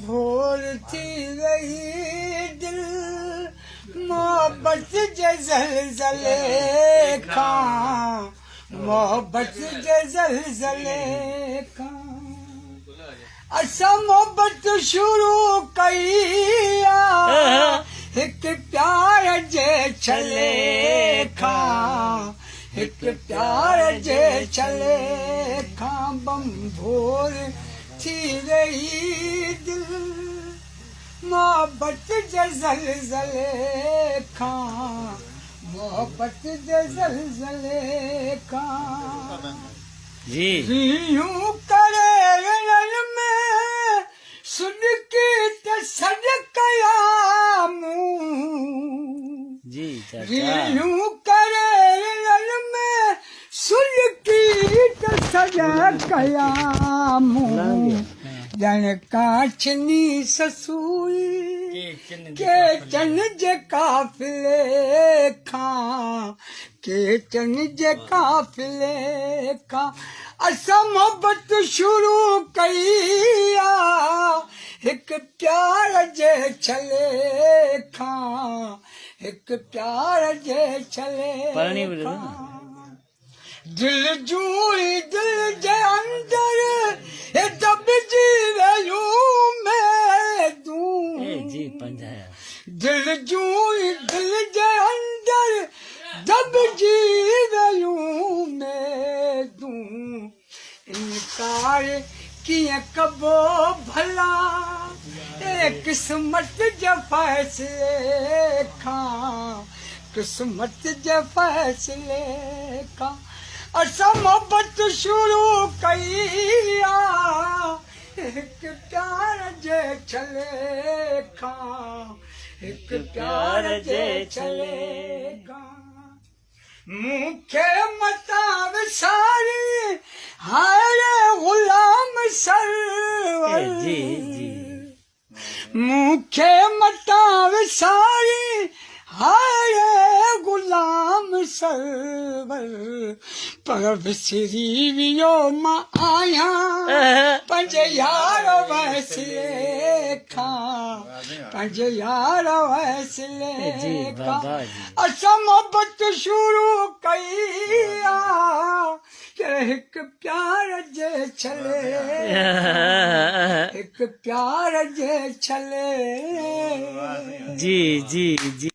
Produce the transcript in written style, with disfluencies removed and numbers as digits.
भोर थी रही दिल मोहब्बत जे ज़लज़ले खां मोहब्बत जे ज़लज़ले खां असां मोहब्बत शुरू कई हिकु प्यार जे छले खां हिकु प्यार जे छले खां बम भोर थी रही दिल मोहब्बत जे ज़लज़ले खां मोहब्बत जे ज़लज़ले खां जी यूं करे रल में सुनकी त सॾ कया मूं जी चाचा यूं करे रल में सुनकी त सॾ कया मूं ॼण कांचनी ससुई के चन जे काफ़िले खां के चन जे काफ़िले खां असां मोहब्बत शुरू कई हिकु प्यार जे छले खां हिकु प्यार जे छले खां दिल जूई दिल जे अंदर हे दबजी वियूं मैं दूं जी पंजाया दिल जूई दिल जे अंदर दबजी वियूं मैं दूं इनकार कीअं कबो भला किस्मत जे फ़ैसिले खां किस्मत जे फ़ैसिले खां असां मोहब्बत शुरू कई हिकु प्यार जे छले खां हिकु प्यार जे छले खां मूंखे मता विसारी हाय ग़ुलाम सरवर जी जी मूंखे मता विसारी हाय ग़ुलाम सरवर पर विसरी वियो मां आहियां पंहिंजे यार वसिले खां पंहिंजे यार वसिले खां असां मोहब्बत शुरू कई हिकु प्यार जे छले हिकु प्यार जे छले जी जी जी